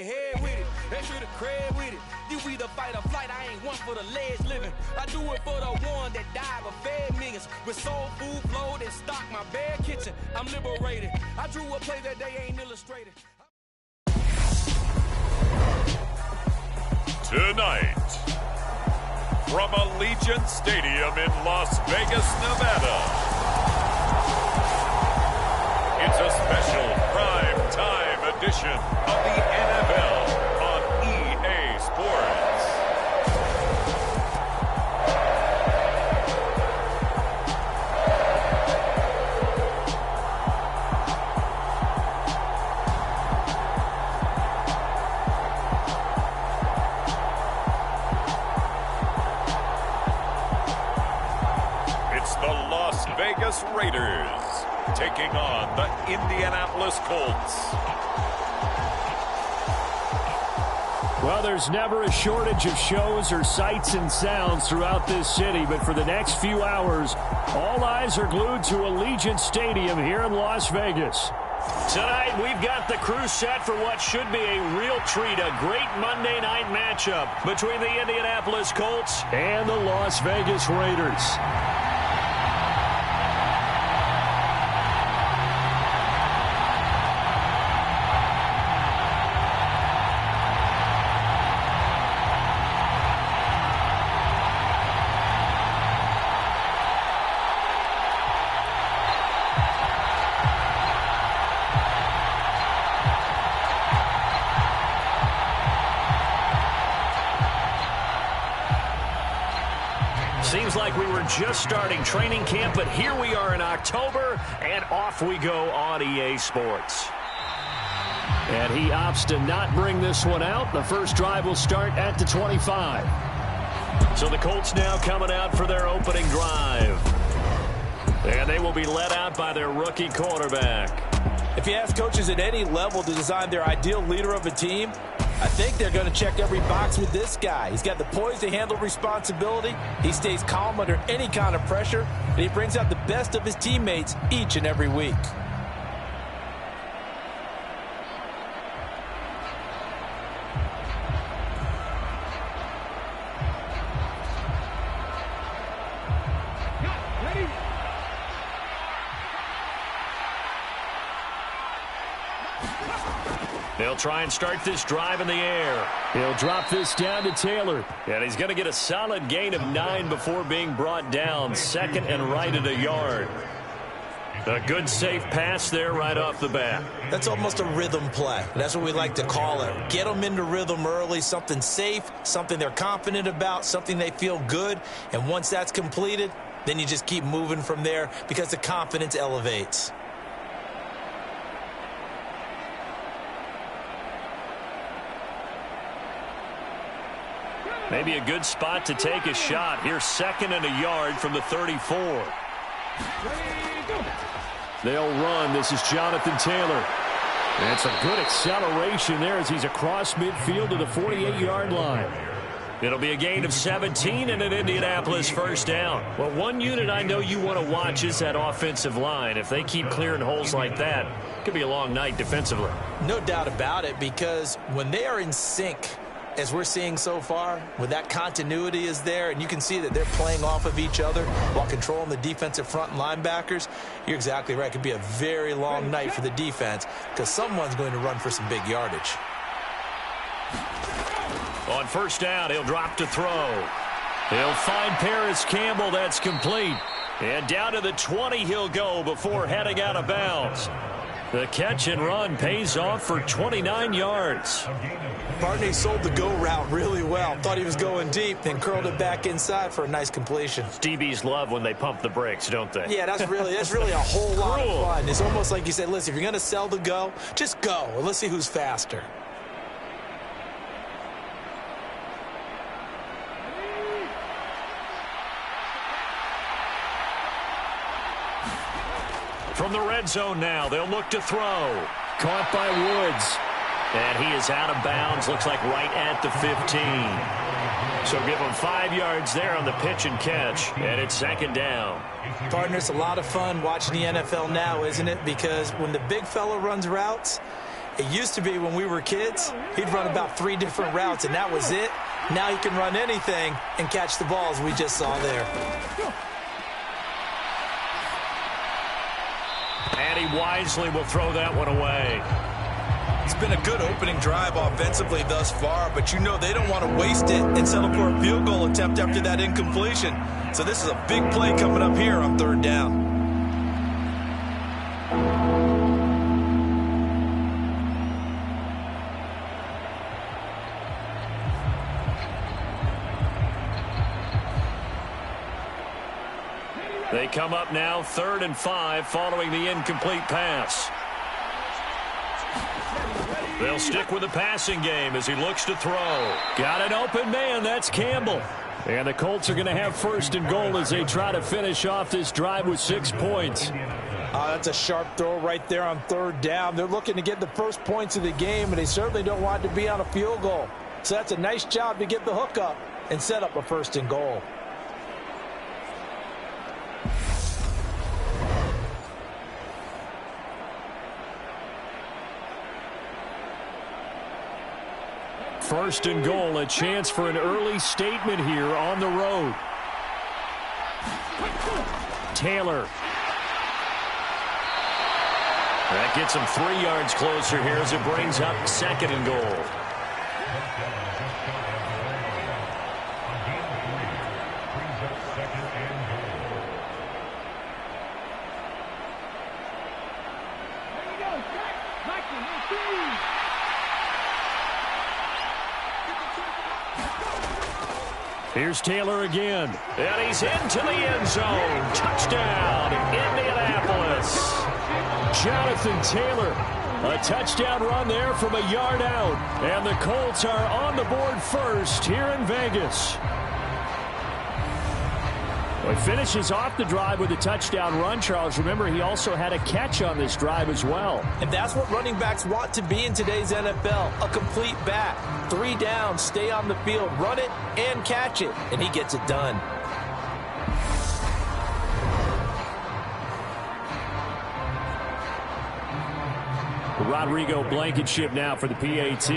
their head with it. Extra the cred with it. You either fight or flight, I ain't one for the ledge living. I do it for the one that died but fed millions. With soul food flowed and stocked my bare kitchen. I'm liberated. I drew a play that they ain't illustrated. Tonight, from Allegiant Stadium in Las Vegas, Nevada, it's a special prime time edition of the NFL on EA Sports. It's the Las Vegas Raiders taking on the Indianapolis Colts. Well, there's never a shortage of shows or sights and sounds throughout this city, but for the next few hours, all eyes are glued to Allegiant Stadium here in Las Vegas. Tonight, we've got the crew set for what should be a real treat, a great Monday night matchup between the Indianapolis Colts and the Las Vegas Raiders. Seems like we were just starting training camp, but here we are in October, and off we go on EA Sports. And he opts to not bring this one out. The first drive will start at the 25. So the Colts now coming out for their opening drive. And they will be led out by their rookie quarterback. If you ask coaches at any level to design their ideal leader of a team, I think they're going to check every box with this guy. He's got the poise to handle responsibility. He stays calm under any kind of pressure, and he brings out the best of his teammates each and every week. They'll try and start this drive in the air. He'll drop this down to Taylor. And he's going to get a solid gain of 9 before being brought down. Second and right at a yard. A good safe pass there right off the bat. That's almost a rhythm play. That's what we like to call it. Get them into rhythm early, something safe, something they're confident about, something they feel good. And once that's completed, then you just keep moving from there because the confidence elevates. Maybe a good spot to take a shot. Here's second and a yard from the 34. They'll run. This is Jonathan Taylor. And it's a good acceleration there as he's across midfield to the 48-yard line. It'll be a gain of 17 and an Indianapolis first down. Well, one unit I know you want to watch is that offensive line. If they keep clearing holes like that, it could be a long night defensively. No doubt about it, because when they are in sync, as we're seeing so far, when that continuity is there and you can see that they're playing off of each other while controlling the defensive front and linebackers, you're exactly right. It could be a very long night for the defense because someone's going to run for some big yardage. On first down, he'll drop to throw. He'll find Paris Campbell. That's complete. And down to the 20 he'll go before heading out of bounds. The catch and run pays off for 29 yards. Barney sold the go route really well. Thought he was going deep, then curled it back inside for a nice completion. DBs love when they pump the brakes, don't they? Yeah, that's really a whole lot of fun. It's almost like you said, listen, if you're going to sell the go, just go. And let's see who's faster. From the red zone now, they'll look to throw. Caught by Woods. And he is out of bounds, looks like right at the 15. So give him 5 yards there on the pitch and catch, and it's second down. Partner, it's a lot of fun watching the NFL now, isn't it? Because when the big fella runs routes, It used to be when we were kids, he'd run about 3 different routes, and that was it. Now he can run anything and catch the balls we just saw there. And he wisely will throw that one away. It's been a good opening drive offensively thus far, but you know they don't want to waste it and settle for a field goal attempt after that incompletion. So this is a big play coming up here on 3rd down. They come up now 3rd and 5 following the incomplete pass. They'll stick with the passing game as he looks to throw. Got an open man. That's Campbell. And the Colts are going to have 1st and goal as they try to finish off this drive with 6 points. That's a sharp throw right there on 3rd down. They're looking to get the first points of the game, and they certainly don't want it to be on a field goal. So that's a nice job to get the hook up and set up a 1st and goal. First and goal, a chance for an early statement here on the road. Taylor. That gets him 3 yards closer here as it brings up 2nd and goal. Here's Taylor again. And he's into the end zone. Touchdown, Indianapolis. Jonathan Taylor. A touchdown run there from a yard out. And the Colts are on the board first here in Vegas. Well, he finishes off the drive with a touchdown run, Charles. Remember, he also had a catch on this drive as well. And that's what running backs want to be in today's NFL, a complete back. 3 down, stay on the field, run it, and catch it. And he gets it done. Rodrigo Blankenship now for the PAT.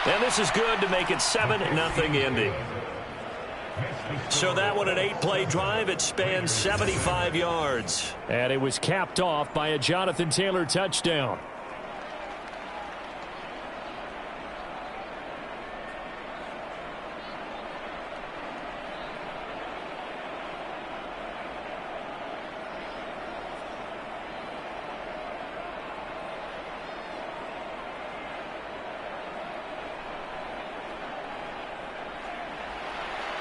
And this is good to make it 7-0 Indy. So that one an 8-play drive. It spans 75 yards. And it was capped off by a Jonathan Taylor touchdown.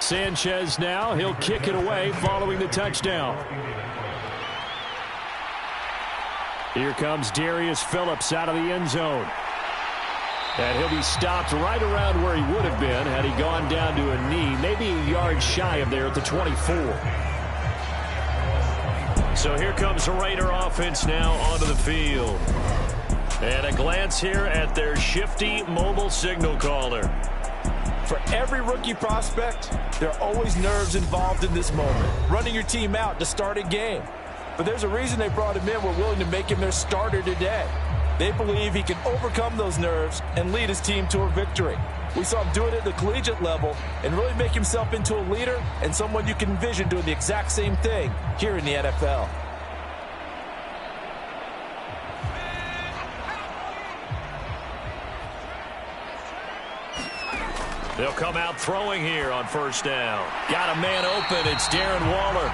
Sanchez now. He'll kick it away following the touchdown. Here comes Darius Phillips out of the end zone. And he'll be stopped right around where he would have been had he gone down to a knee, maybe a yard shy of there at the 24. So here comes the Raider offense now onto the field. And a glance here at their shifty mobile signal caller. For every rookie prospect, there are always nerves involved in this moment. Running your team out to start a game. But there's a reason they brought him in. We're willing to make him their starter today. They believe he can overcome those nerves and lead his team to a victory. We saw him do it at the collegiate level and really make himself into a leader and someone you can envision doing the exact same thing here in the NFL. They'll come out throwing here on 1st down. Got a man open. It's Darren Waller.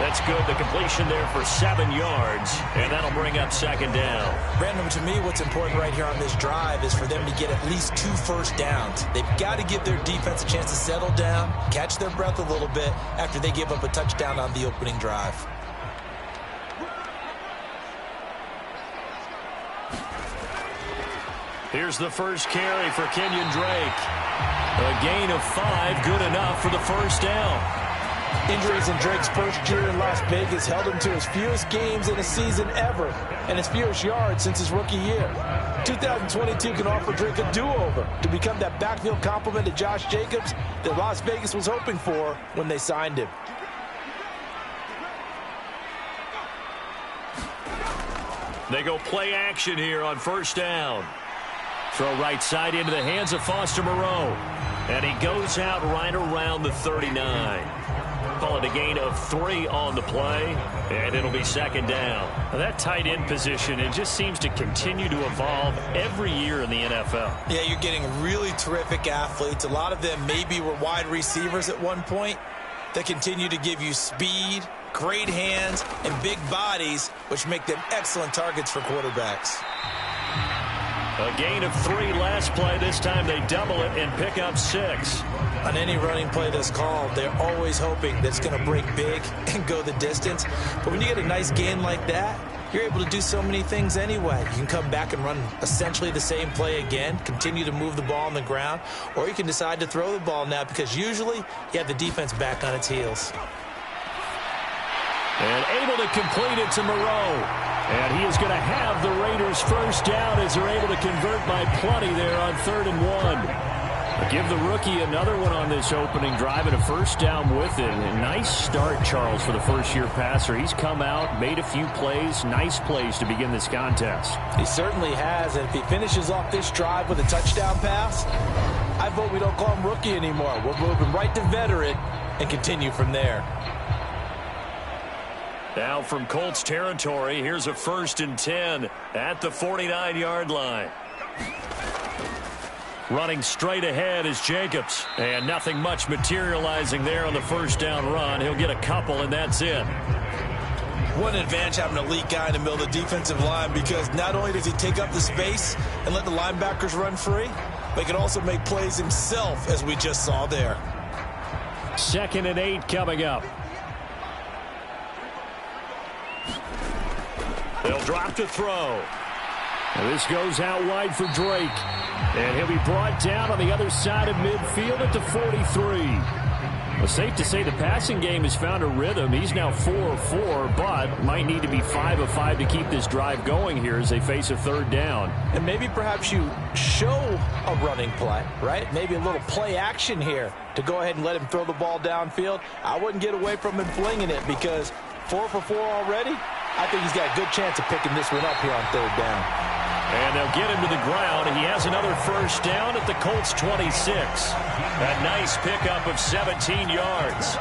That's good. The completion there for 7 yards, and that'll bring up 2nd down. Brandon, to me, what's important right here on this drive is for them to get at least 2 first downs. They've got to give their defense a chance to settle down, catch their breath a little bit after they give up a touchdown on the opening drive. Here's the first carry for Kenyon Drake. A gain of 5, good enough for the 1st down. Injuries in Drake's first year in Las Vegas held him to his fewest games in a season ever and his fewest yards since his rookie year. 2022 can offer Drake a do-over to become that backfield complement to Josh Jacobs that Las Vegas was hoping for when they signed him. They go play action here on first down. Throw right side into the hands of Foster Moreau. And he goes out right around the 39. Call it a gain of 3 on the play, and it'll be second down. Now that tight end position, it just seems to continue to evolve every year in the NFL. Yeah, you're getting really terrific athletes. A lot of them maybe were wide receivers at one point that continue to give you speed, great hands, and big bodies, which make them excellent targets for quarterbacks. A gain of 3 last play. This time they double it and pick up 6. On any running play that's called, they're always hoping that it's going to break big and go the distance. But when you get a nice gain like that, you're able to do so many things anyway. You can come back and run essentially the same play again, continue to move the ball on the ground, or you can decide to throw the ball now because usually you have the defense back on its heels. And able to complete it to Moreau. And he is going to have the Raiders first down as they're able to convert by plenty there on 3rd and 1. Give the rookie another one on this opening drive and a first down with it. A nice start, Charles, for the first-year passer. He's come out, made a few plays, nice plays to begin this contest. He certainly has, and if he finishes off this drive with a touchdown pass, I vote we don't call him rookie anymore. We'll move him right to veteran and continue from there. Now from Colts territory, here's a 1st and 10 at the 49-yard line. Running straight ahead is Jacobs. And nothing much materializing there on the first down run. He'll get a couple, and that's it. What an advantage having an elite guy in the middle of the defensive line, because not only does he take up the space and let the linebackers run free, but he can also make plays himself, as we just saw there. 2nd and 8 coming up. They'll drop to throw. And this goes out wide for Drake. And he'll be brought down on the other side of midfield at the 43. Well, safe to say the passing game has found a rhythm. He's now 4 of 4, but might need to be 5 of 5 to keep this drive going here as they face a 3rd down. And maybe perhaps you show a running play, right? Maybe a little play action here to go ahead and let him throw the ball downfield. I wouldn't get away from him flinging it, because 4 for 4 already, I think he's got a good chance of picking this one up here on 3rd down. And they'll get him to the ground. He has another first down at the Colts 26. A nice pickup of 17 yards.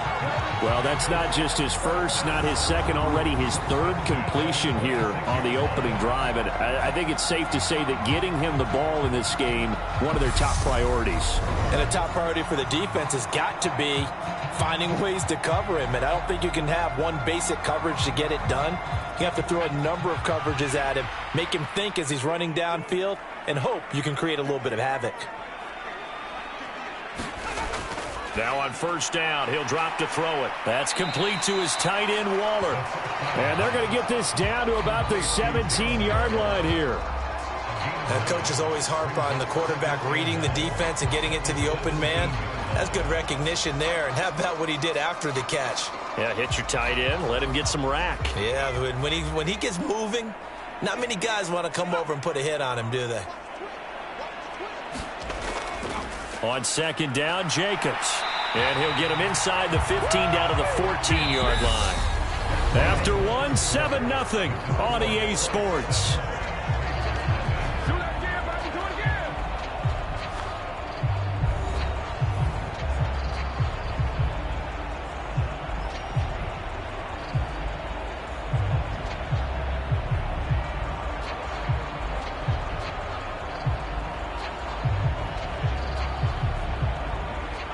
Well, that's not just his first, not his second, already his 3rd completion here on the opening drive. And I think it's safe to say that getting him the ball in this game, one of their top priorities. And a top priority for the defense has got to be finding ways to cover him. And I don't think you can have one basic coverage to get it done. You have to throw a number of coverages at him, make him think as he's running downfield, and hope you can create a little bit of havoc. Now on first down, he'll drop to throw it. That's complete to his tight end, Waller. And they're going to get this down to about the 17-yard line here. That coaches always harp on the quarterback reading the defense and getting it to the open man. That's good recognition there. And how about what he did after the catch? Yeah, hit your tight end, let him get some rack. Yeah, when he gets moving, not many guys want to come over and put a hit on him, do they? On 2nd down, Jacobs. And he'll get him inside the 15 down to the 14-yard line. After one, 7-0 on EA Sports.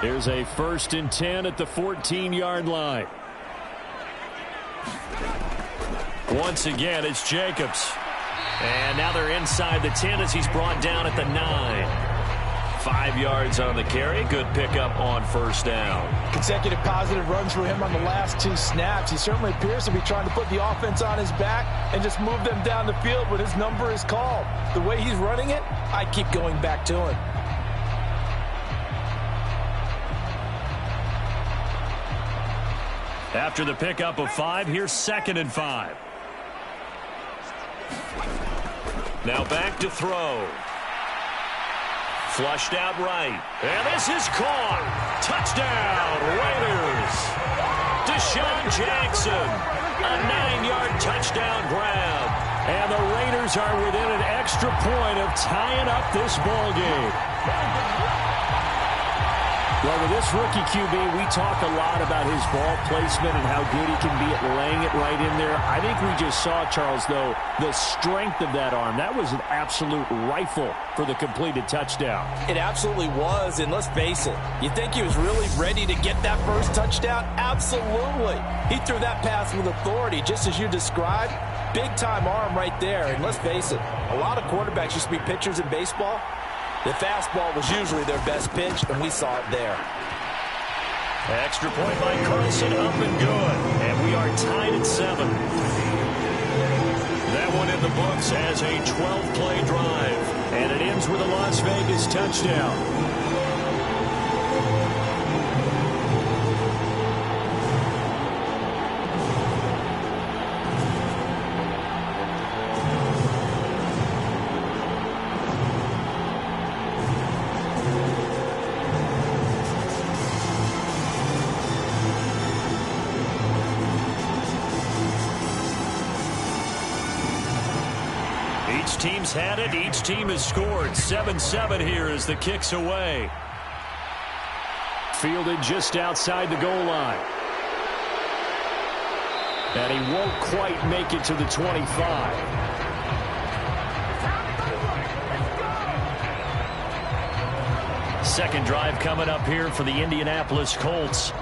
Here's a 1st and 10 at the 14-yard line. Once again, it's Jacobs. And now they're inside the 10 as he's brought down at the 9. 5 yards on the carry. Good pickup on first down. Consecutive positive runs for him on the last 2 snaps. He certainly appears to be trying to put the offense on his back and just move them down the field when his number is called. The way he's running it, I keep going back to him. After the pickup of 5, here's 2nd and 5. Now back to throw. Flushed out right. And this is caught. Touchdown, Raiders. Deshaun Jackson. A 9-yard touchdown grab. And the Raiders Raiders are within an extra point of tying up this ball game. Well, with this rookie QB, we talk a lot about his ball placement and how good he can be at laying it right in there. I think we just saw, Charles, though, the strength of that arm. That was an absolute rifle for the completed touchdown. It absolutely was, and let's face it, you think he was really ready to get that first touchdown? Absolutely. He threw that pass with authority, just as you described. Big-time arm right there, and let's face it, a lot of quarterbacks used to be pitchers in baseball. The fastball was usually their best pitch, and we saw it there. Extra point by Carlson, up and good. And we are tied at 7. That one in the books as a 12-play drive. And it ends with a Las Vegas touchdown. Each team's had it. Each team has scored. 7-7 here as the kick's away. Fielded just outside the goal line. And he won't quite make it to the 25. Second drive coming up here for the Indianapolis Colts.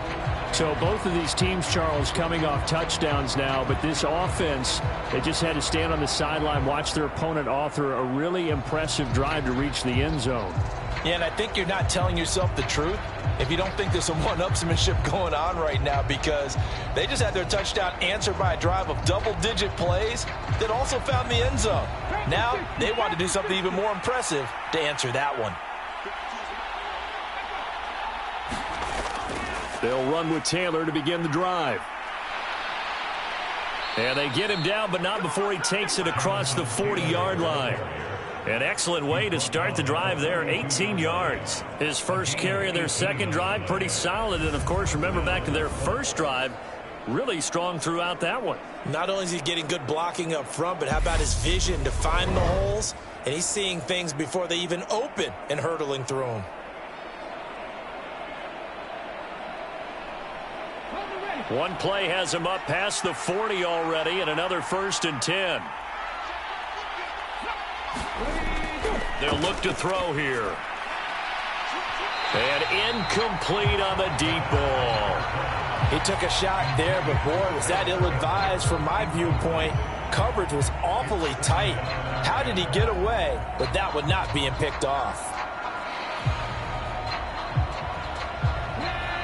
So both of these teams, Charles, coming off touchdowns now, but this offense, they just had to stand on the sideline, watch their opponent author a really impressive drive to reach the end zone. Yeah, and I think you're not telling yourself the truth if you don't think there's some one-upsmanship going on right now, because they just had their touchdown answered by a drive of double-digit plays that also found the end zone. Now they want to do something even more impressive to answer that one. They'll run with Taylor to begin the drive. And they get him down, but not before he takes it across the 40-yard line. An excellent way to start the drive there, 18 yards. His first carry of their second drive, pretty solid. And, of course, remember back to their first drive, really strong throughout that one. Not only is he getting good blocking up front, but how about his vision to find the holes? And he's seeing things before they even open and hurtling through them. One play has him up past the 40 already, and another 1st and 10. They'll look to throw here. And incomplete on the deep ball. He took a shot there, but boy, was that ill-advised from my viewpoint. Coverage was awfully tight. How did he get away with that one not being picked off?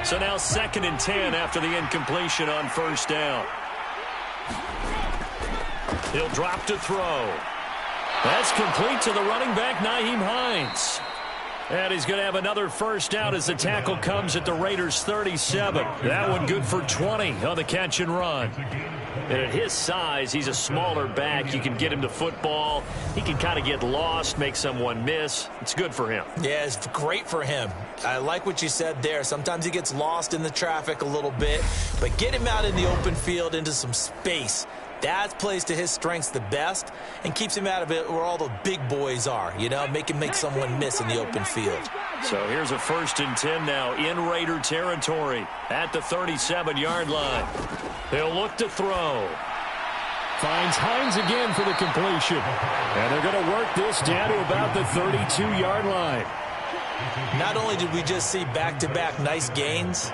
So now 2nd and 10 after the incompletion on 1st down. He'll drop to throw. That's complete to the running back, Nyheim Hines. And he's going to have another 1st down as the tackle comes at the Raiders' 37. That one good for 20 on the catch and run. And at his size, he's a smaller back. You can get him to football. He can kind of get lost, make someone miss. It's good for him. Yeah, it's great for him. I like what you said there. Sometimes he gets lost in the traffic a little bit, but get him out in the open field into some space. That plays to his strengths the best and keeps him out of it where all the big boys are, you know, make him make someone miss in the open field. So here's a 1st and 10 now in Raider territory at the 37-yard line. He'll look to throw. Finds Hines again for the completion. And they're going to work this down to about the 32-yard line. Not only did we just see back-to-back nice gains,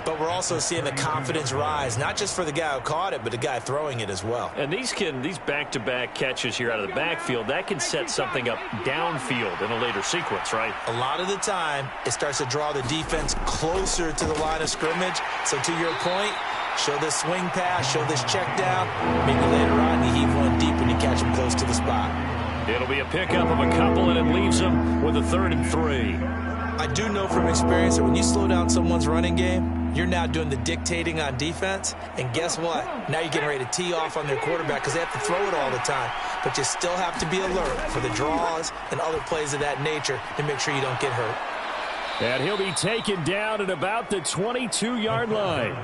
but we're also seeing the confidence rise, not just for the guy who caught it, but the guy throwing it as well. And these back-to-back catches here out of the backfield, that can set something up downfield in a later sequence, right? A lot of the time, it starts to draw the defense closer to the line of scrimmage. So to your point, show this swing pass, show this check down. Maybe later on you heave one deep and you catch him close to the spot. It'll be a pickup of a couple, and it leaves them with a 3rd and 3. I do know from experience that when you slow down someone's running game, you're now doing the dictating on defense, and guess what? Now you're getting ready to tee off on their quarterback because they have to throw it all the time. But you still have to be alert for the draws and other plays of that nature to make sure you don't get hurt. And he'll be taken down at about the 22-yard line.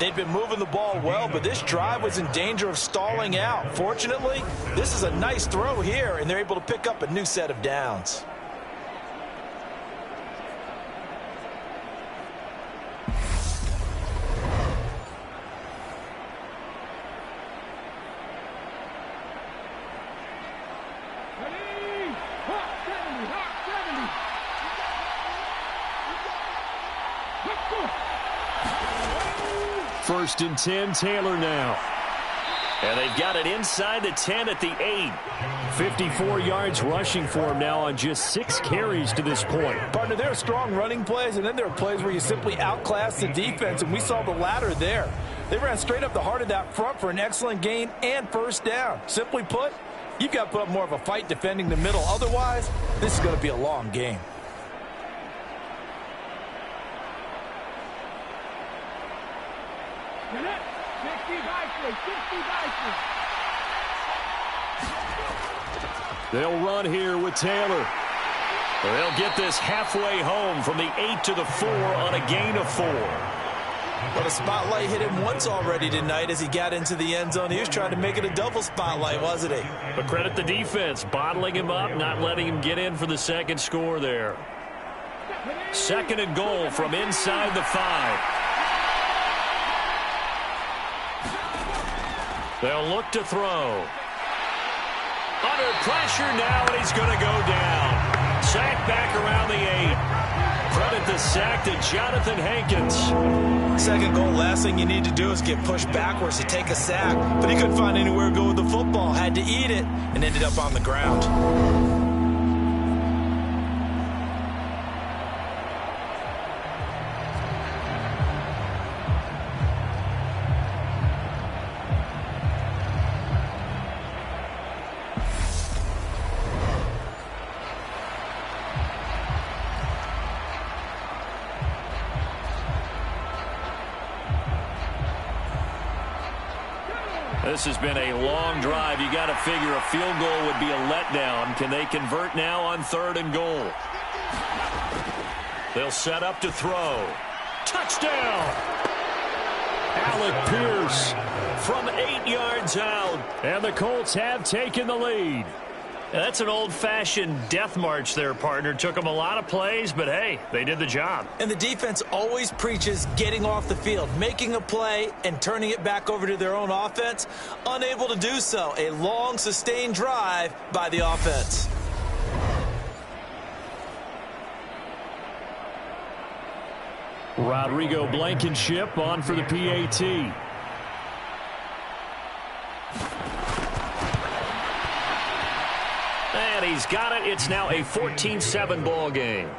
They've been moving the ball well, but this drive was in danger of stalling out. Fortunately, this is a nice throw here, and they're able to pick up a new set of downs. First and 10, Taylor now. And they've got it inside the 10 at the 8. 54 yards rushing for him now on just 6 carries to this point. Partner, there are strong running plays, and then there are plays where you simply outclass the defense, and we saw the latter there. They ran straight up the heart of that front for an excellent gain and first down. Simply put, you've got to put up more of a fight defending the middle. Otherwise, this is going to be a long game. They'll run here with Taylor. They'll get this halfway home from the 8 to the 4 on a gain of 4. But a spotlight hit him once already tonight as he got into the end zone. He was trying to make it a double spotlight, wasn't he? But credit the defense, bottling him up, not letting him get in for the second score there. Second and goal from inside the 5. They'll look to throw. Under pressure now, and he's going to go down. Sack back around the 8. Credit the sack to Jonathan Hankins. Second goal, last thing you need to do is get pushed backwards to take a sack. But he couldn't find anywhere to go with the football. Had to eat it and ended up on the ground. This has been a long drive. You got to figure a field goal would be a letdown. Can they convert now on 3rd and goal? They'll set up to throw. Touchdown! Alec Pierce from 8 yards out. And the Colts have taken the lead. That's an old-fashioned death march there, partner. Took them a lot of plays, but hey, they did the job. And the defense always preaches getting off the field, making a play, and turning it back over to their own offense. Unable to do so. A long, sustained drive by the offense. Rodrigo Blankenship on for the PAT. And he's got it. It's now a 14-7 ball game.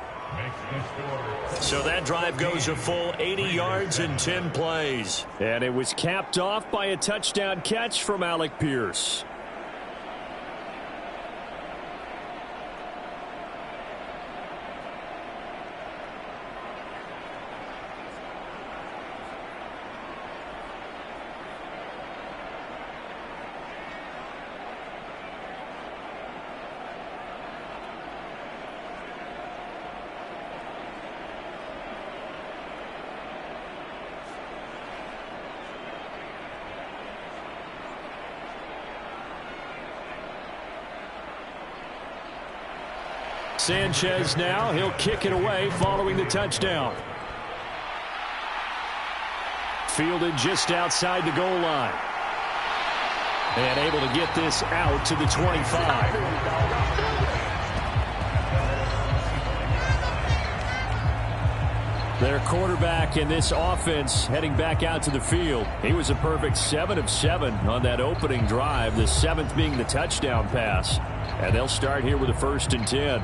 So that drive goes a full 80 yards in 10 plays. And it was capped off by a touchdown catch from Alec Pierce. Sanchez now, he'll kick it away following the touchdown. Fielded just outside the goal line. And able to get this out to the 25. Their quarterback in this offense heading back out to the field. He was a perfect 7 of 7 on that opening drive, the 7th being the touchdown pass. And they'll start here with a 1st and 10.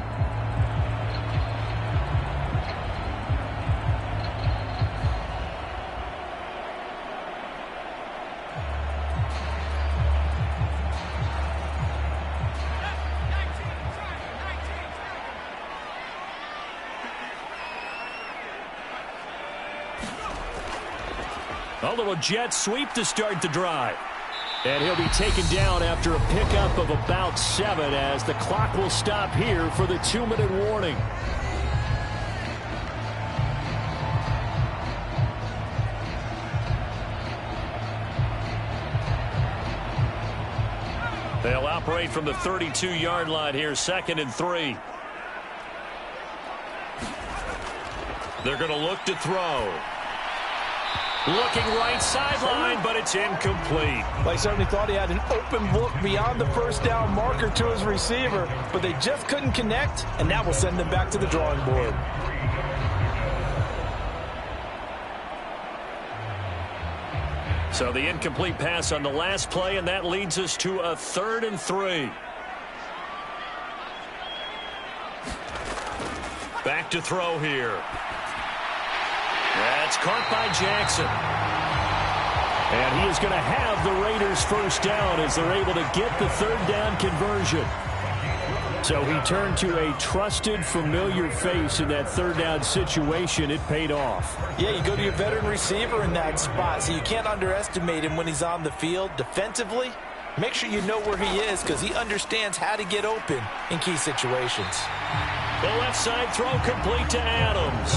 A little jet sweep to start the drive. And he'll be taken down after a pickup of about 7 as the clock will stop here for the 2-minute warning. They'll operate from the 32-yard line here, 2nd and 3. They're going to look to throw. Looking right sideline, but it's incomplete. Well, he certainly thought he had an open look beyond the first down marker to his receiver, but they just couldn't connect, and that will send them back to the drawing board. So the incomplete pass on the last play, and that leads us to a 3rd and 3. Back to throw here. That's caught by Jackson. And he is going to have the Raiders first down as they're able to get the 3rd down conversion. So he turned to a trusted, familiar face in that 3rd down situation. It paid off. Yeah, you go to your veteran receiver in that spot, so you can't underestimate him when he's on the field defensively. Make sure you know where he is because he understands how to get open in key situations. The left side throw complete to Adams.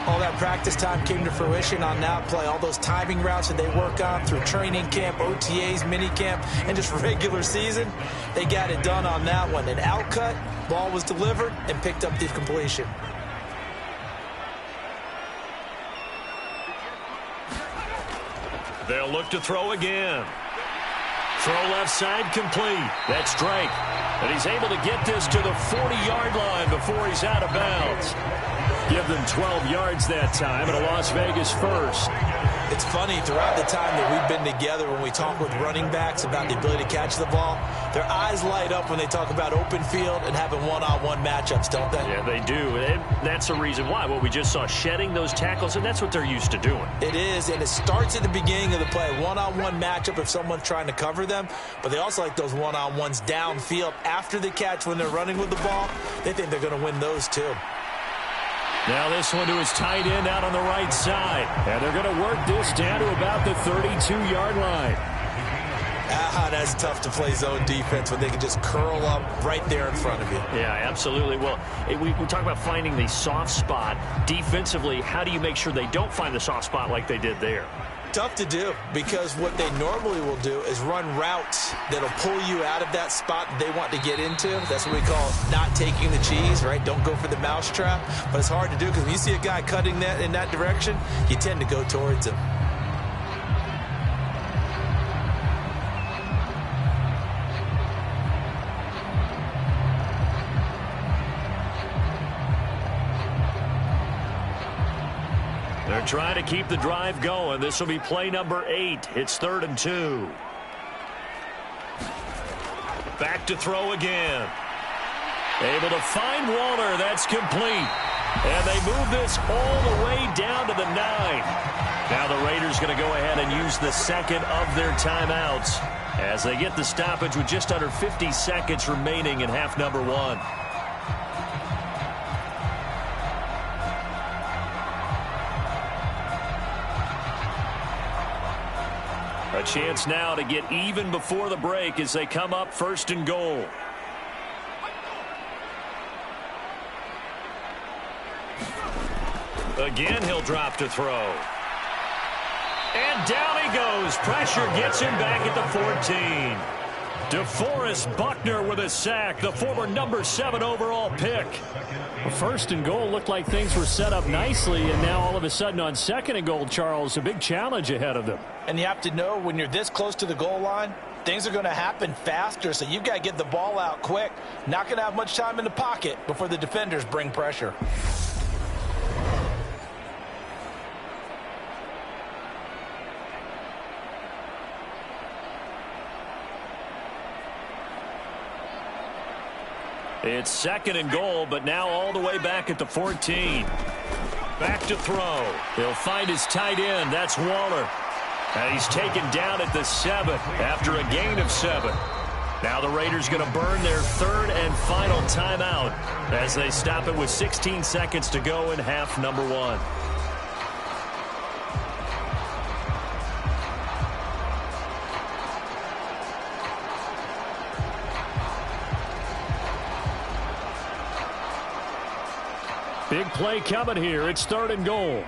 All that practice time came to fruition on that play. All those timing routes that they work on through training camp, OTAs, mini camp, and just regular season, they got it done on that one. An outcut, ball was delivered, and picked up the completion. They'll look to throw again. Throw left side complete. That's Drake. And he's able to get this to the 40-yard line before he's out of bounds. Give them 12 yards that time and a Las Vegas first. It's funny, throughout the time that we've been together, when we talk with running backs about the ability to catch the ball, their eyes light up when they talk about open field and having one-on-one matchups, don't they? Yeah, they do. And that's the reason why. What we just saw, shedding those tackles, and that's what they're used to doing. It is, and it starts at the beginning of the play. One-on-one matchup if someone's trying to cover them, but they also like those one-on-ones downfield after the catch when they're running with the ball. They think they're going to win those too. Now this one to his tight end out on the right side. And they're going to work this down to about the 32-yard line. That's tough to play zone defense when they can just curl up right there in front of you. Yeah, absolutely. Well, we talk about finding the soft spot. Defensively, how do you make sure they don't find the soft spot like they did there? Tough to do because what they normally will do is run routes that'll pull you out of that spot they want to get into. That's what we call not taking the cheese, right? Don't go for the mousetrap. But it's hard to do because when you see a guy cutting that in that direction, you tend to go towards him. They're trying to keep the drive going. This will be play number 8. It's 3rd and 2. Back to throw again. Able to find Waller. That's complete. And they move this all the way down to the 9. Now the Raiders going to go ahead and use the second of their timeouts as they get the stoppage with just under 50 seconds remaining in half number 1. A chance now to get even before the break as they come up 1st and goal. Again, he'll drop to throw. And down he goes. Pressure gets him back at the 14. DeForest Buckner with a sack, the former number 7 overall pick. Well, 1st and goal looked like things were set up nicely, and now all of a sudden on 2nd and goal, Charles, a big challenge ahead of them. And you have to know when you're this close to the goal line, things are going to happen faster, so you've got to get the ball out quick. Not going to have much time in the pocket before the defenders bring pressure. It's 2nd and goal, but now all the way back at the 14. Back to throw. He'll find his tight end. That's Waller. And he's taken down at the 7 after a gain of 7. Now the Raiders going to burn their 3rd and final timeout as they stop it with 16 seconds to go in half number 1. Big play coming here. It's 3rd and goal.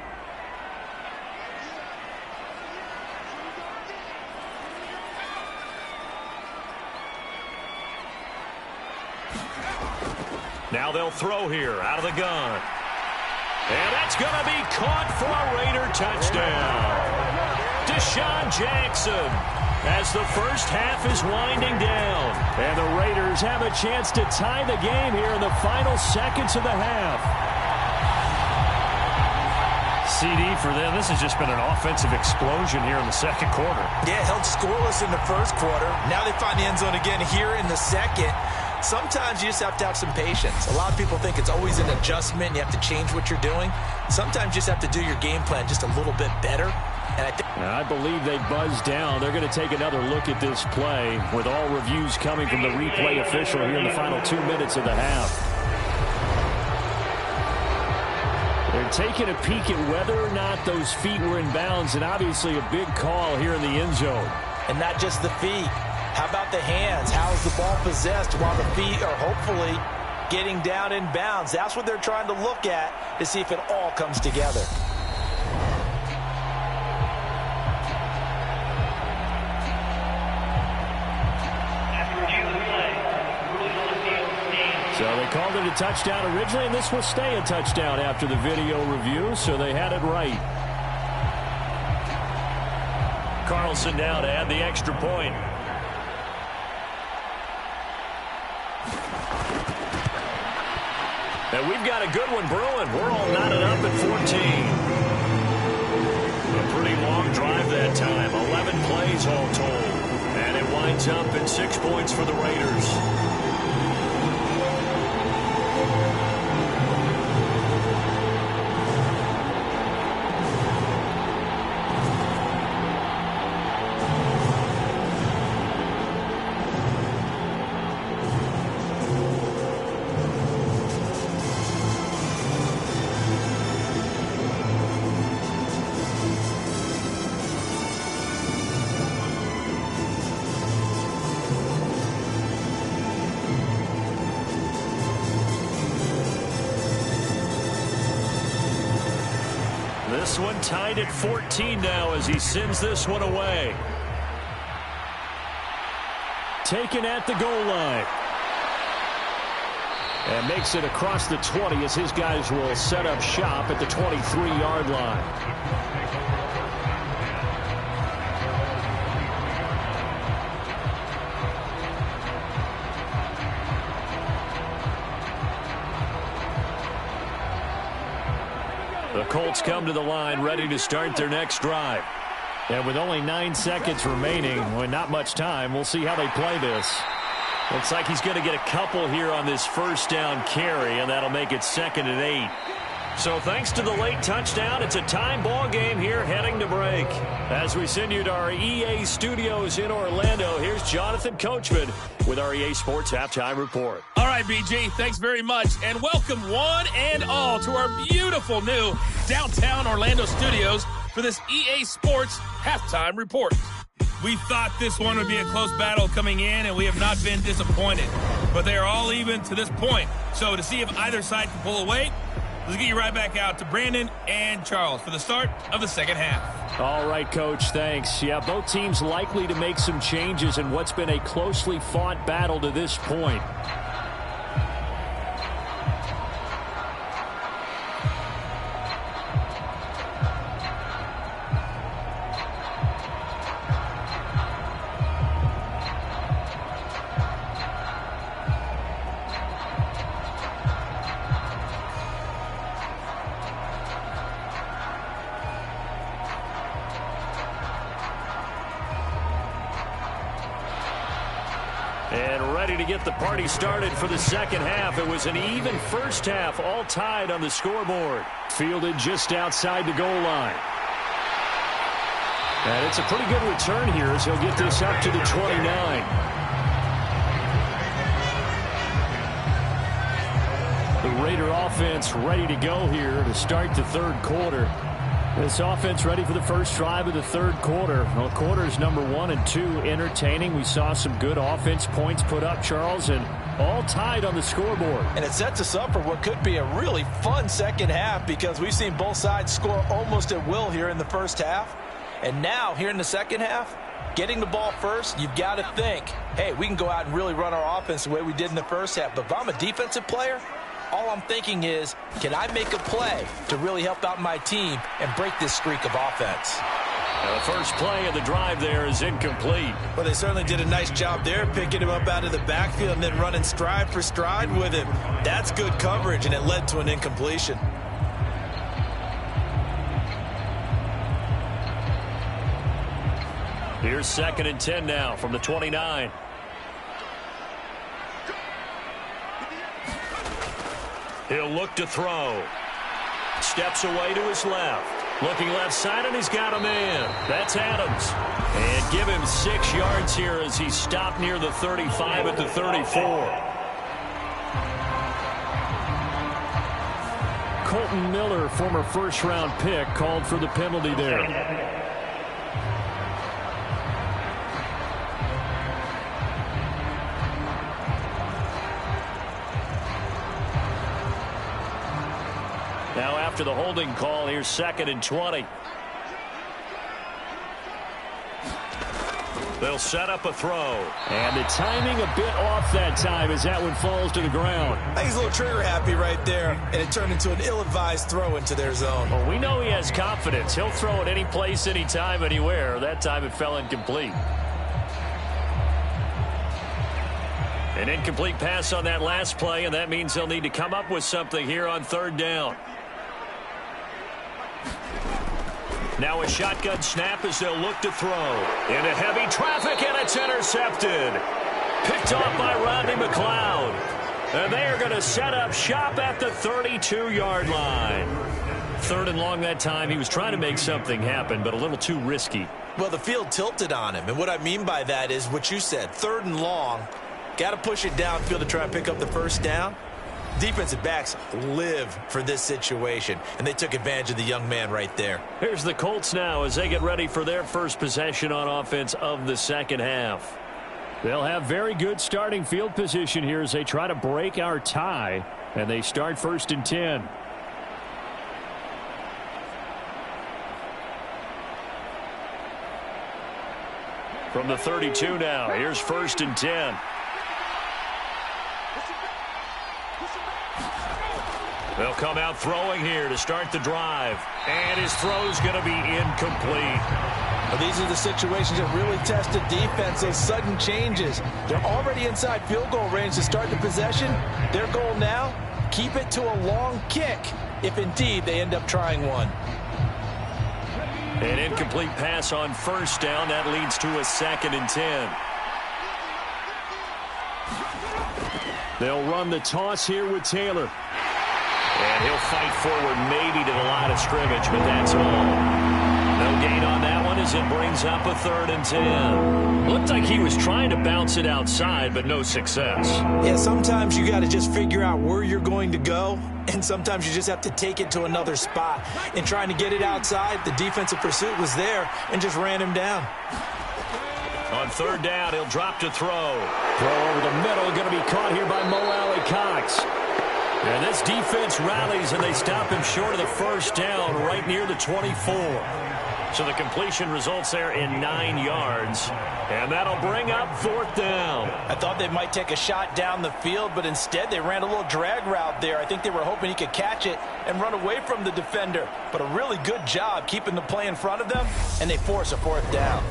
Now they'll throw here out of the gun. And that's going to be caught for a Raider touchdown. Deshaun Jackson as the first half is winding down. And the Raiders have a chance to tie the game here in the final seconds of the half. CD for them. This has just been an offensive explosion here in the second quarter. Yeah, held scoreless in the first quarter. Now they find the end zone again here in the second. Sometimes you just have to have some patience. A lot of people think it's always an adjustment and you have to change what you're doing. Sometimes you just have to do your game plan just a little bit better. And I believe they buzzed down. They're going to take another look at this play with all reviews coming from the replay official here in the final 2 minutes of the half. They're taking a peek at whether or not those feet were in bounds, and obviously a big call here in the end zone. And not just the feet. How about the hands? How is the ball possessed while the feet are hopefully getting down in bounds? That's what they're trying to look at to see if it all comes together. So they called it a touchdown originally, and this will stay a touchdown after the video review, so they had it right. Carlson now to add the extra point. And we've got a good one brewing. We're all knotted up at 14. A pretty long drive that time. 11 plays all told. And it winds up in 6 points for the Raiders. This one tied at 14 now as he sends this one away. Taken at the goal line. And makes it across the 20 as his guys will set up shop at the 23-yard line. The Colts come to the line ready to start their next drive. And with only 9 seconds remaining, well, not much time, we'll see how they play this. Looks like he's going to get a couple here on this first down carry, and that'll make it 2nd and 8. So thanks to the late touchdown, it's a time ball game here heading to break. As we send you to our EA studios in Orlando, here's Jonathan Coachman with our EA Sports Halftime Report. All right, BG, thanks very much, and welcome one and all to our beautiful new downtown Orlando studios for this EA Sports Halftime Report. We thought this one would be a close battle coming in, and we have not been disappointed. But they are all even to this point. So to see if either side can pull away, let's get you right back out to Brandon and Charles for the start of the second half. All right, Coach, thanks. Yeah, both teams likely to make some changes in what's been a closely fought battle to this point. And ready to get the party started for the second half. It was an even first half, all tied on the scoreboard. Fielded just outside the goal line. And it's a pretty good return here as he'll get this up to the 29. The Raider offense ready to go here to start the third quarter. This offense ready for the first drive of the third quarter. Well, quarters number 1 and 2 entertaining. We saw some good offense points put up, Charles, and all tied on the scoreboard. And it sets us up for what could be a really fun second half because we've seen both sides score almost at will here in the first half. And now, here in the second half, getting the ball first, you've got to think, hey, we can go out and really run our offense the way we did in the first half. But if I'm a defensive player, All I'm thinking is, can I make a play to really help out my team and break this streak of offense? The first play of the drive there is incomplete. Well, they certainly did a nice job there, picking him up out of the backfield and then running stride for stride with him. That's good coverage, and it led to an incompletion. Here's 2nd and 10 now from the 29. He'll look to throw. Steps away to his left. Looking left side, and he's got a man. That's Adams. And give him 6 yards here as he stopped near the 35 at the 34. Colton Miller, former first-round pick, called for the penalty there. Now after the holding call, here's 2nd and 20. They'll set up a throw. And the timing a bit off that time as that one falls to the ground. I think he's a little trigger happy right there, and it turned into an ill-advised throw into their zone. Well, we know he has confidence. He'll throw it any place, anytime, anywhere. That time it fell incomplete. An incomplete pass on that last play, and that means they'll need to come up with something here on 3rd down. Now a shotgun snap as they'll look to throw. Into heavy traffic, and it's intercepted. Picked off by Rodney McLeod. And they are going to set up shop at the 32-yard line. 3rd and long that time. He was trying to make something happen, but a little too risky. Well, the field tilted on him, and what I mean by that is what you said. 3rd and long. Got to push it downfield to try and pick up the first down. Defensive backs live for this situation, and they took advantage of the young man right there. Here's the Colts now as they get ready for their first possession on offense of the second half. They'll have very good starting field position here as they try to break our tie, and they start 1st and 10. From the 32 now, here's 1st and 10. They'll come out throwing here to start the drive. And his throw's going to be incomplete. Well, these are the situations that really test the defense, those sudden changes. They're already inside field goal range to start the possession. Their goal now, keep it to a long kick, if indeed they end up trying one. An incomplete pass on 1st down. That leads to a 2nd and 10. They'll run the toss here with Taylor. And he'll fight forward maybe to the line of scrimmage, but that's all. No gain on that one as it brings up a 3rd and 10. Looked like he was trying to bounce it outside, but no success. Yeah, sometimes you got to just figure out where you're going to go, and sometimes you just have to take it to another spot. And trying to get it outside, the defensive pursuit was there and just ran him down. On 3rd down, he'll drop to throw. Throw over the middle, going to be caught here by Mo Alley-Cox. And this defense rallies, and they stop him short of the first down right near the 24. So the completion results there in 9 yards. And that'll bring up 4th down. I thought they might take a shot down the field, but instead they ran a little drag route there. I think they were hoping he could catch it and run away from the defender. But a really good job keeping the play in front of them, and they force a 4th down.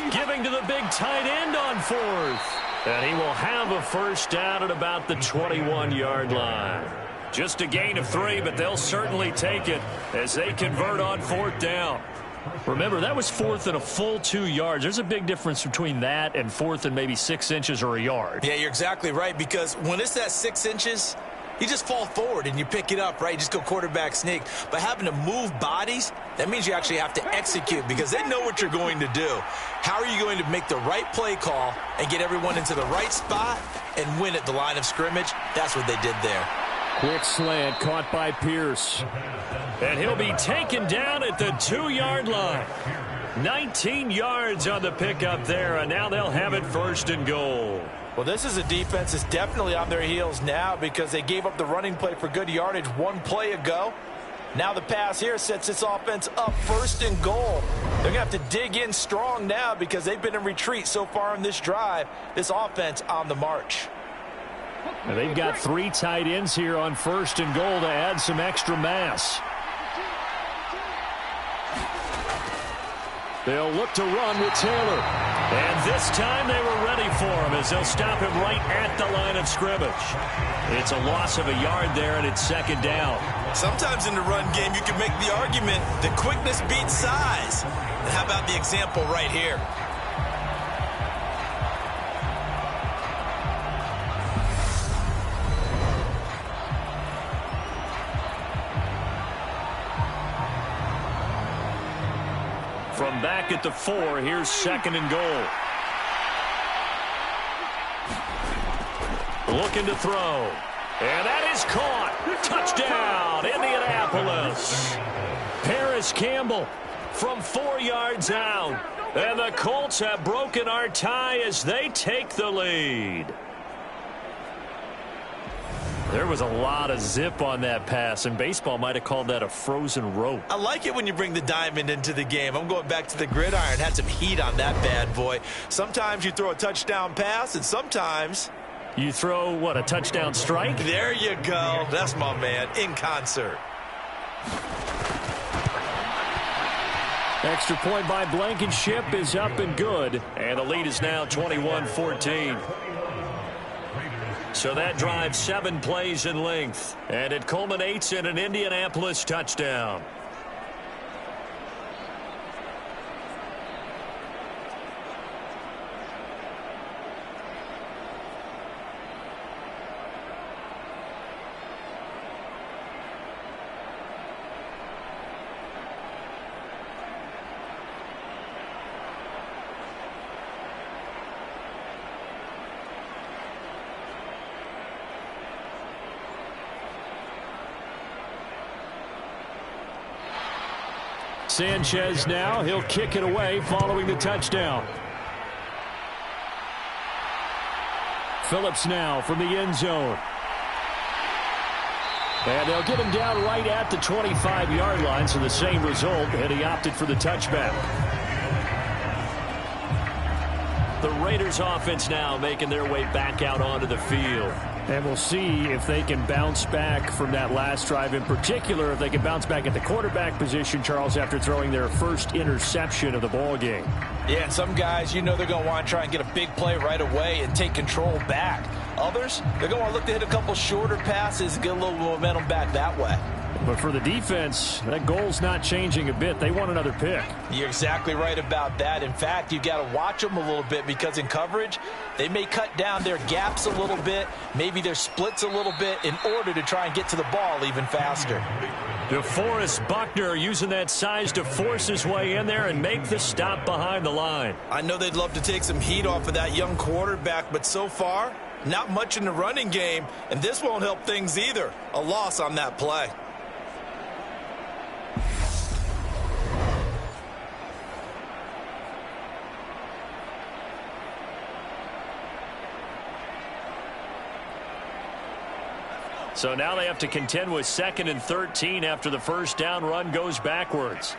Giving to the big tight end on 4th. And he will have a first down at about the 21-yard line. Just a gain of 3, but they'll certainly take it as they convert on 4th down. Remember, that was 4th and a full 2 yards. There's a big difference between that and 4th and maybe 6 inches or a yard. Yeah, you're exactly right, because when it's that 6 inches, you just fall forward and you pick it up, right? You just go quarterback sneak. But having to move bodies, that means you actually have to execute because they know what you're going to do. How are you going to make the right play call and get everyone into the right spot and win at the line of scrimmage? That's what they did there. Quick slant caught by Pierce. And he'll be taken down at the 2-yard line. 19 yards on the pickup there, and now they'll have it 1st and goal. Well, this is a defense that's definitely on their heels now because they gave up the running play for good yardage one play ago. Now the pass here sets this offense up 1st and goal. They're going to have to dig in strong now because they've been in retreat so far in this drive. This offense on the march. And they've got 3 tight ends here on 1st and goal to add some extra mass. They'll look to run with Taylor. And this time they were ready for him as they'll stop him right at the line of scrimmage. It's a loss of a yard there, and it's 2nd down. Sometimes in the run game, you can make the argument that quickness beats size. And how about the example right here? From back at the 4, here's 2nd and goal. Looking to throw. And that is caught. Touchdown, Indianapolis. Paris Campbell from 4 yards out. And the Colts have broken our tie as they take the lead. There was a lot of zip on that pass, and baseball might have called that a frozen rope. I like it when you bring the diamond into the game. I'm going back to the gridiron. Had some heat on that bad boy. Sometimes you throw a touchdown pass, and sometimes you throw, what, a touchdown strike? There you go. That's my man, in concert. Extra point by Blankenship is up and good, and the lead is now 21-14. So that drive 7 plays in length, and it culminates in an Indianapolis touchdown. Sanchez now, he'll kick it away following the touchdown. Phillips now from the end zone. And they'll get him down right at the 25-yard line, so the same result, and he opted for the touchback. The Raiders offense now making their way back out onto the field. And we'll see if they can bounce back from that last drive, in particular if they can bounce back at the quarterback position, Charles, after throwing their first interception of the ball game. Yeah, and some guys, you know they're going to want to try and get a big play right away and take control back. Others, they're going to want to look to hit a couple shorter passes and get a little momentum back that way. But for the defense, that goal's not changing a bit. They want another pick. You're exactly right about that. In fact, you got to watch them a little bit because in coverage, they may cut down their gaps a little bit, maybe their splits a little bit in order to try and get to the ball even faster. DeForest Buckner using that size to force his way in there and make the stop behind the line. I know they'd love to take some heat off of that young quarterback, but so far, not much in the running game, and this won't help things either. A loss on that play. So now they have to contend with 2nd and 13 after the first down run goes backwards.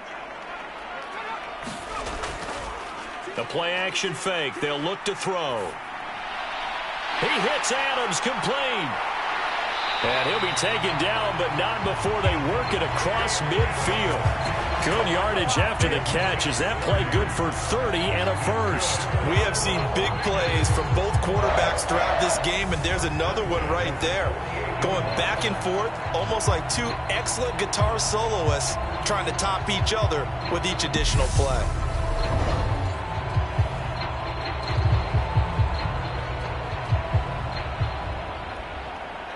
The play action fake. They'll look to throw. He hits Adams, complete. And he'll be taken down, but not before they work it across midfield. Good yardage after the catch. Is that play good for 30 and a first? We have seen big plays from both quarterbacks throughout this game, and there's another one right there. Going back and forth, almost like two excellent guitar soloists trying to top each other with each additional play.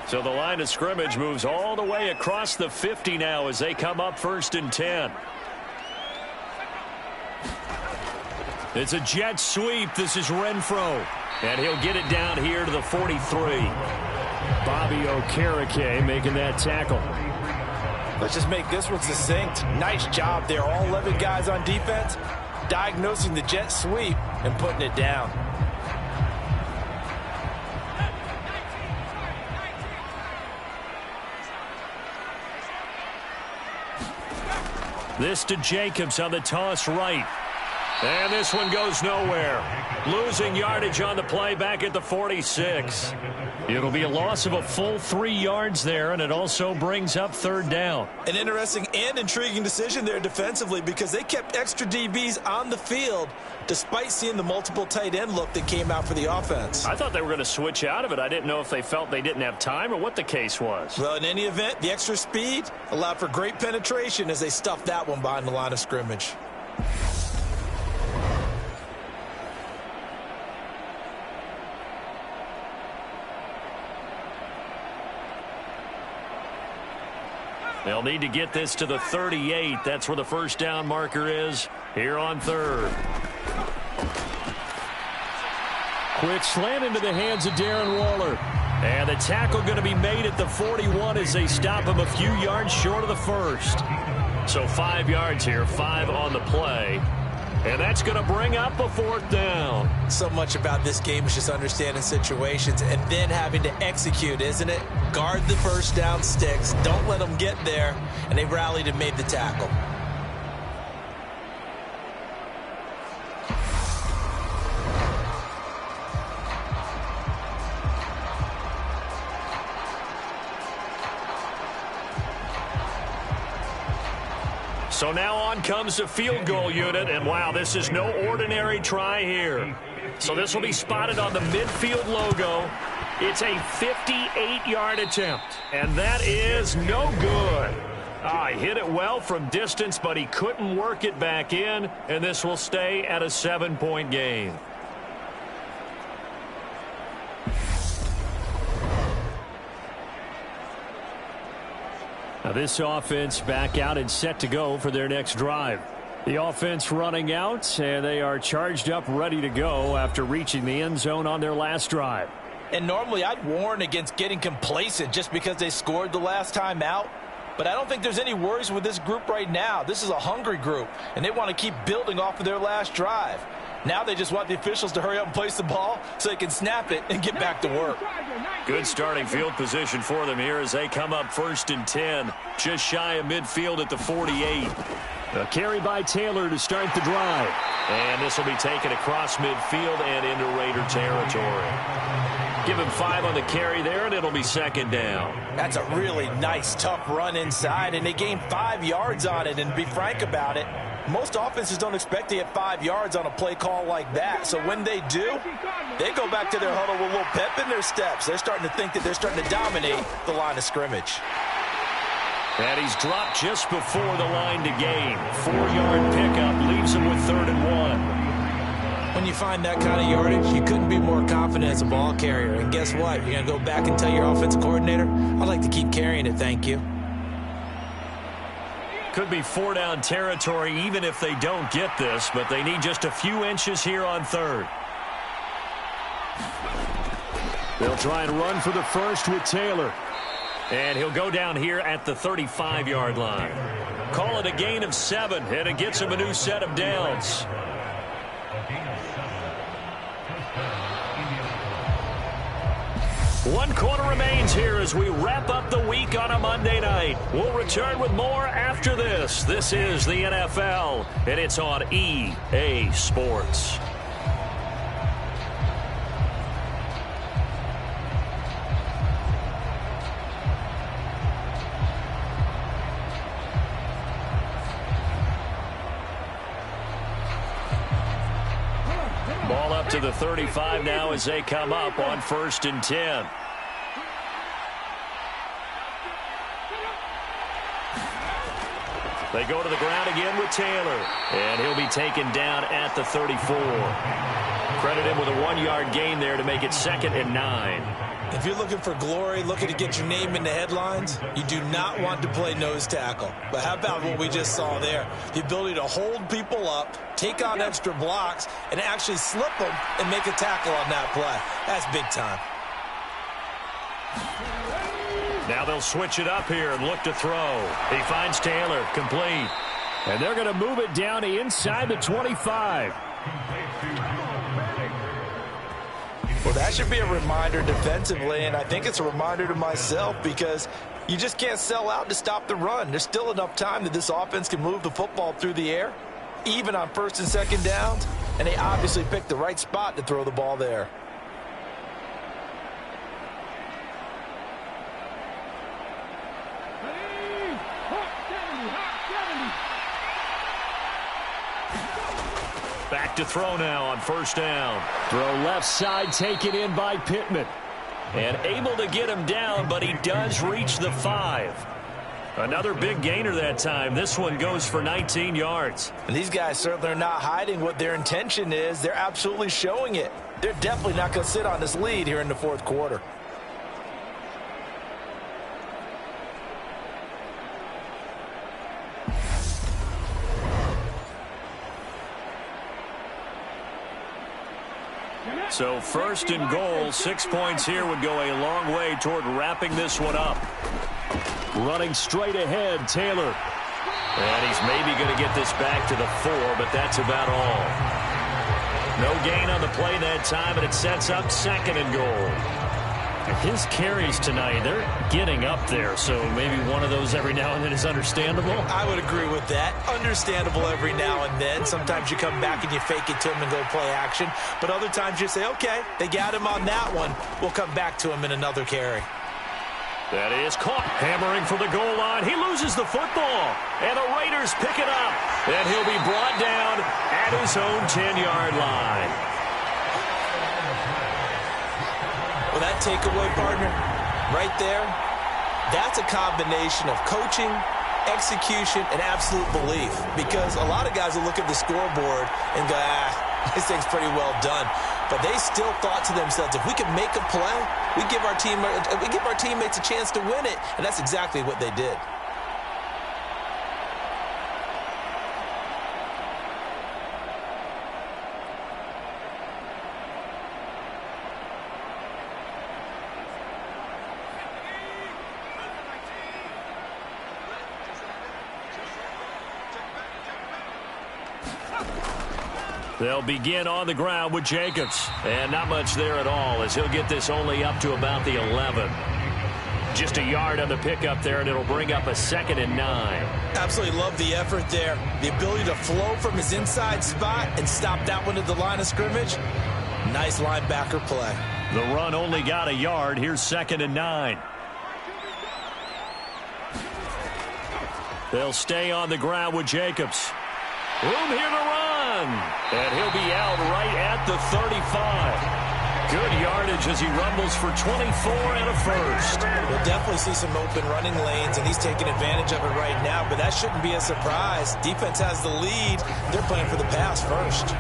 So the line of scrimmage moves all the way across the 50 now as they come up 1st and 10. It's a jet sweep. This is Renfro. And he'll get it down here to the 43. Bobby Okereke making that tackle. Let's just make this one succinct. Nice job there. All 11 guys on defense diagnosing the jet sweep and putting it down. This to Jacobs on the toss right. And this one goes nowhere. Losing yardage on the play back at the 46. It'll be a loss of a full 3 yards there, and it also brings up third down. An interesting and intriguing decision there defensively because they kept extra DBs on the field despite seeing the multiple tight end look that came out for the offense. I thought they were going to switch out of it. I didn't know if they felt they didn't have time or what the case was. Well, in any event, the extra speed allowed for great penetration as they stuffed that one behind the line of scrimmage. They'll need to get this to the 38. That's where the first down marker is here on third. Quick slant into the hands of Darren Waller. And the tackle going to be made at the 41 as they stop him a few yards short of the first. So 5 yards here, 5 on the play. And that's going to bring up a fourth down. So much about this game is just understanding situations and then having to execute, isn't it? Guard the first down sticks. Don't let them get there. And they rallied and made the tackle. So now on comes the field goal unit, and wow, this is no ordinary try here. So this will be spotted on the midfield logo. It's a 58-yard attempt, and that is no good. He hit it well from distance, but he couldn't work it back in, and this will stay at a 7-point game. Now this offense back out and set to go for their next drive. The offense running out, and they are charged up, ready to go after reaching the end zone on their last drive. And normally I'd warn against getting complacent just because they scored the last time out. But I don't think there's any worries with this group right now. This is a hungry group, and they want to keep building off of their last drive. Now they just want the officials to hurry up and place the ball so they can snap it and get back to work. Good starting field position for them here as they come up 1st and 10. Just shy of midfield at the 48. A carry by Taylor to start the drive. And this will be taken across midfield and into Raider territory. Give him 5 on the carry there, and it'll be 2nd down. That's a really nice, tough run inside, and they gained 5 yards on it. And to be frank about it, most offenses don't expect to get 5 yards on a play call like that. So when they do, they go back to their huddle with a little pep in their steps. They're starting to think that they're starting to dominate the line of scrimmage. And he's dropped just before the line to gain. 4-yard pickup leaves him with 3rd and 1. When you find that kind of yardage, you couldn't be more confident as a ball carrier. And guess what? You're going to go back and tell your offensive coordinator, I'd like to keep carrying it, thank you. Could be 4-down territory even if they don't get this, but they need just a few inches here on 3rd. They'll try and run for the first with Taylor. And he'll go down here at the 35-yard line. Call it a gain of 7, and it gets him a new set of downs. One quarter remains here as we wrap up the week on a Monday night. We'll return with more after this. This is the NFL, and it's on EA Sports. Ball up to the 35 now as they come up on 1st and 10. They go to the ground again with Taylor, and he'll be taken down at the 34. Credit him with a 1-yard gain there to make it 2nd and 9. If you're looking for glory, looking to get your name in the headlines, you do not want to play nose tackle. But how about what we just saw there? The ability to hold people up, take on extra blocks, and actually slip them and make a tackle on that play. That's big time. Now they'll switch it up here and look to throw. He finds Taylor, complete. And they're going to move it down to inside the 25. Well, that should be a reminder defensively, and I think it's a reminder to myself because you just can't sell out to stop the run. There's still enough time that this offense can move the football through the air, even on first and second downs, and they obviously picked the right spot to throw the ball there. Back to throw now on first down. Throw left side taken in by Pittman. And able to get him down, but he does reach the 5. Another big gainer that time. This one goes for 19 yards. And these guys certainly are not hiding what their intention is. They're absolutely showing it. They're definitely not going to sit on this lead here in the fourth quarter. So first and goal, 6 points here would go a long way toward wrapping this one up. Running straight ahead, Taylor. And he's maybe going to get this back to the 4, but that's about all. No gain on the play that time, and it sets up second and goal. His carries tonight, they're getting up there, so maybe one of those every now and then is understandable. I would agree with that. Understandable every now and then. Sometimes you come back and you fake it to him and go play action. But other times you say, okay, they got him on that one. We'll come back to him in another carry. That is caught. Hammering for the goal line. He loses the football. And the Raiders pick it up. And he'll be brought down at his own 10-yard line. Well, that takeaway, partner, right there, that's a combination of coaching, execution, and absolute belief. Because a lot of guys will look at the scoreboard and go, this thing's pretty well done. But they still thought to themselves, if we can make a play, we give our teammates a chance to win it. And that's exactly what they did. They'll begin on the ground with Jacobs. And not much there at all as he'll get this only up to about the 11. Just a yard on the pickup there, and it'll bring up a 2nd and 9. Absolutely love the effort there. The ability to flow from his inside spot and stop that one at the line of scrimmage. Nice linebacker play. The run only got a yard. Here's 2nd and 9. They'll stay on the ground with Jacobs. Room here to run. And he'll be out right at the 35. Good yardage as he rumbles for 24 and a first. We'll definitely see some open running lanes, and he's taking advantage of it right now, but that shouldn't be a surprise. Defense has the lead. They're playing for the pass first.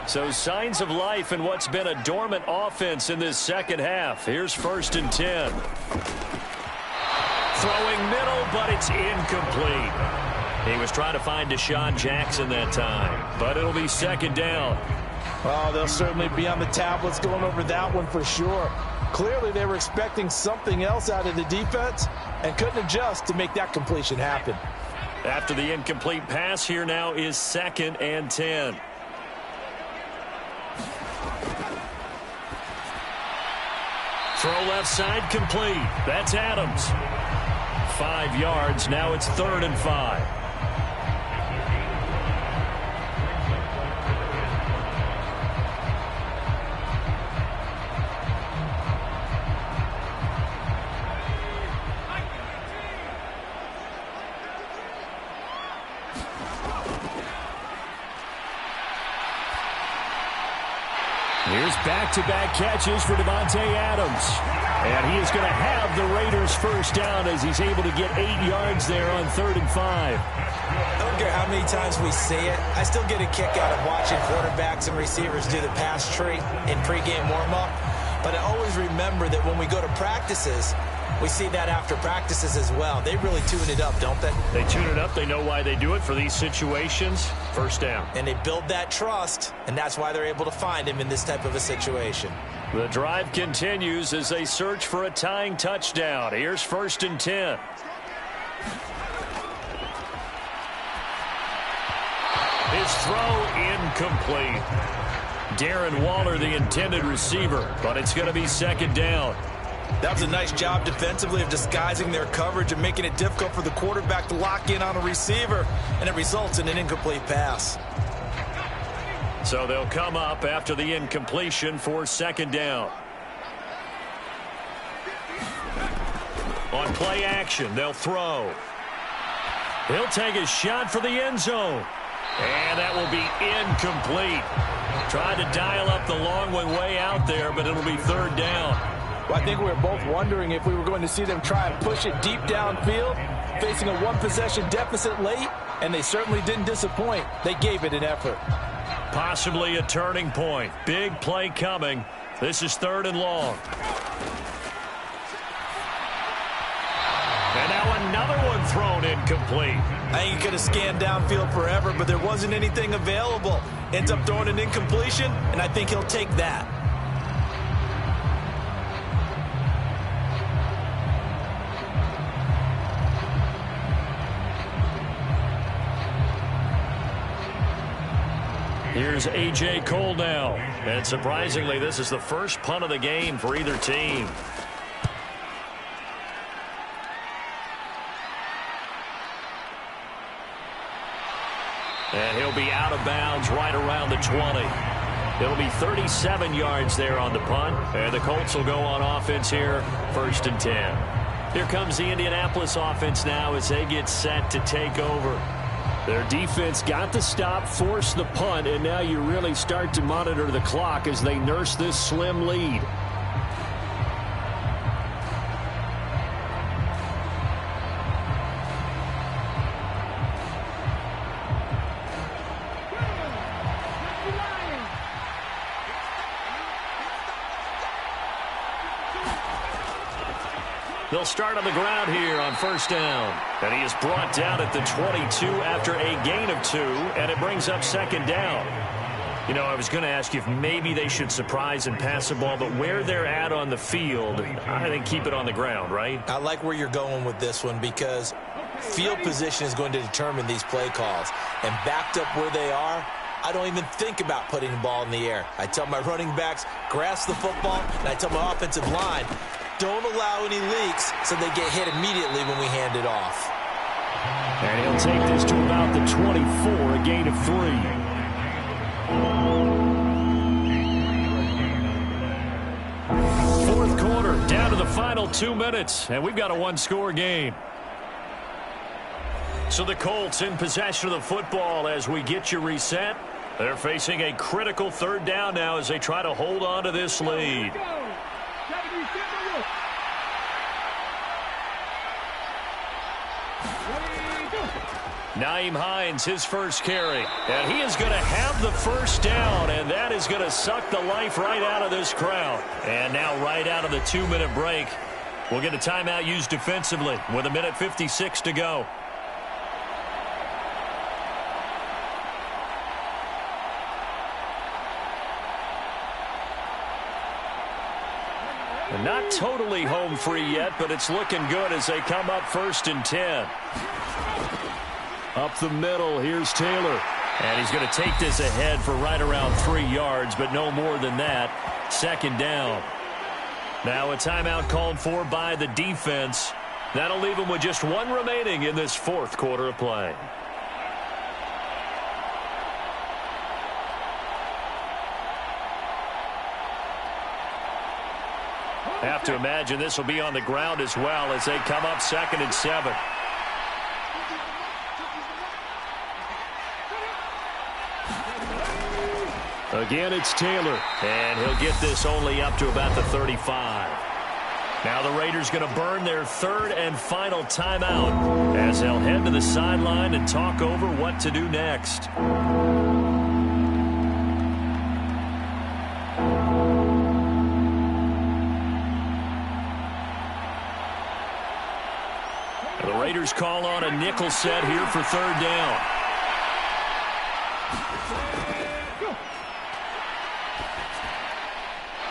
So signs of life in what's been a dormant offense in this second half. Here's 1st and 10. Throwing middle, but it's incomplete. He was trying to find Deshaun Jackson that time, but it'll be 2nd down. Oh, they'll certainly be on the tablets going over that one for sure. Clearly they were expecting something else out of the defense and couldn't adjust to make that completion happen. After the incomplete pass, here now is 2nd and 10. Throw left side complete. That's Adams. 5 yards. Now it's 3rd and 5. Here's back-to-back catches for Devontae Adams. And he is going to have the Raiders first down as he's able to get 8 yards there on 3rd and 5. I don't care how many times we say it. I still get a kick out of watching quarterbacks and receivers do the pass tree in pregame warm-up. But I always remember that when we go to practices, We see that after practices as well. They really tune it up, don't they? They tune it up. They know why they do it for these situations. First down. And they build that trust, and that's why they're able to find him in this type of a situation. The drive continues as they search for a tying touchdown. Here's 1st and 10. His throw incomplete. Darren Waller, the intended receiver, but it's going to be 2nd down. That was a nice job defensively of disguising their coverage and making it difficult for the quarterback to lock in on a receiver, and it results in an incomplete pass. So they'll come up after the incompletion for 2nd down. On play action, they'll throw. He'll take a shot for the end zone. And that will be incomplete. Tried to dial up the long way out there, but it'll be 3rd down. Well, I think we were both wondering if we were going to see them try and push it deep downfield, facing a 1-possession deficit late, and they certainly didn't disappoint. They gave it an effort. Possibly a turning point. Big play coming. This is 3rd and long. And now another one thrown incomplete. I think he could have scanned downfield forever, but there wasn't anything available. Ends up throwing an incompletion, and I think he'll take that. Here's A.J. Cole now. And surprisingly, this is the first punt of the game for either team. And he'll be out of bounds right around the 20. It'll be 37 yards there on the punt. And the Colts will go on offense here, 1st and 10. Here comes the Indianapolis offense now as they get set to take over. Their defense got the stop, forced the punt, and now you really start to monitor the clock as they nurse this slim lead. They'll start on the ground here on 1st down. And he is brought down at the 22 after a gain of 2, and it brings up 2nd down. You know, I was going to ask you if maybe they should surprise and pass the ball, but where they're at on the field, I think keep it on the ground, right? I like where you're going with this one because field position is going to determine these play calls. And backed up where they are, I don't even think about putting the ball in the air. I tell my running backs, grasp the football, and I tell my offensive line, don't allow any leaks so they get hit immediately when we hand it off. And he'll take this to about the 24, a gain of 3. Fourth quarter, down to the final 2 minutes, and we've got a 1-score game. So the Colts in possession of the football as we get you reset. They're facing a critical 3rd down now as they try to hold on to this lead. Nyheim Hines, his first carry. And he is going to have the 1st down, and that is going to suck the life right out of this crowd. And now right out of the 2-minute break, we'll get a timeout used defensively with 1:56 to go. And not totally home free yet, but it's looking good as they come up 1st and 10. Up the middle, here's Taylor. And he's going to take this ahead for right around 3 yards, but no more than that. 2nd down. Now a timeout called for by the defense. That'll leave them with just 1 remaining in this 4th quarter of play. Have to imagine this will be on the ground as well as they come up 2nd and 7. Again, it's Taylor, and he'll get this only up to about the 35. Now the Raiders going to burn their 3rd and final timeout as they'll head to the sideline and talk over what to do next. Raiders call on a nickel set here for third down.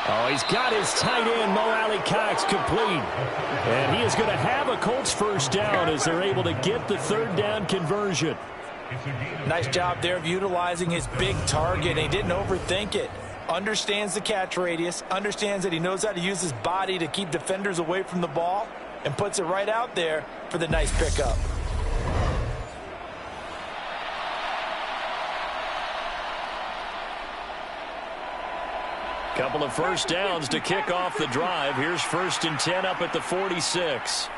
Oh, he's got his tight end, Mo Alley-Cox, complete. And he is going to have a Colts first down as they're able to get the third down conversion. Nice job there of utilizing his big target. He didn't overthink it. Understands the catch radius, understands that he knows how to use his body to keep defenders away from the ball, and puts it right out there for the nice pickup. Couple of first downs to kick off the drive. Here's 1st and 10 up at the 46.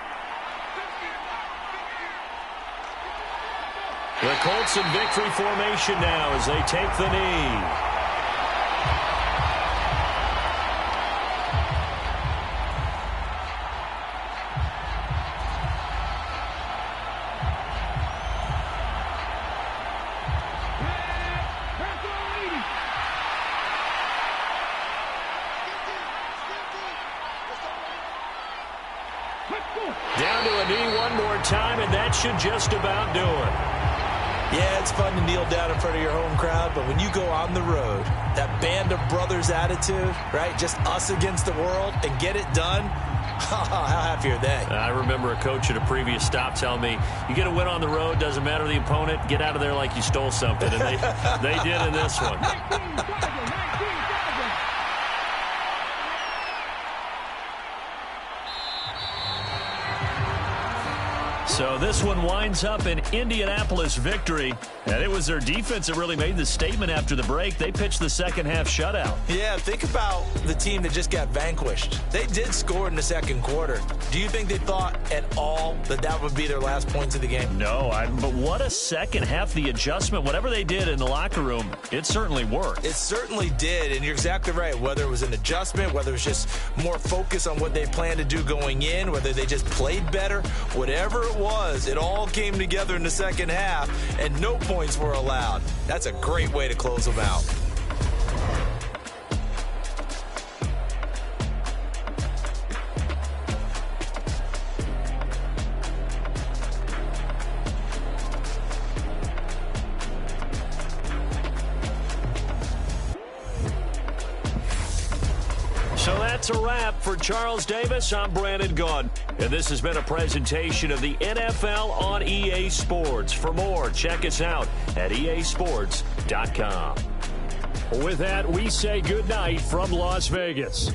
The Colts in victory formation now as they take the knee. Down to a knee one more time, and that should just about do it. Yeah, it's fun to kneel down in front of your home crowd, but when you go on the road, that band of brothers attitude, right, just us against the world, and get it done, how happy are they? I remember a coach at a previous stop telling me, you get a win on the road, doesn't matter the opponent, get out of there like you stole something, and they did in this one. So this one winds up an Indianapolis victory, and it was their defense that really made the statement after the break. They pitched the second half shutout. Yeah, think about the team that just got vanquished. They did score in the second quarter. Do you think they thought at all that that would be their last points of the game? No, but what a second half. The adjustment, whatever they did in the locker room, it certainly worked. It certainly did, and you're exactly right. Whether it was an adjustment, whether it was just more focus on what they planned to do going in, whether they just played better, whatever it was, it all came together in the second half, and no points were allowed. That's a great way to close them out. So that's a wrap for Charles Davis. I'm Brandon Gaudin, and this has been a presentation of the NFL on EA Sports. For more, check us out at easports.com. With that, we say goodnight from Las Vegas.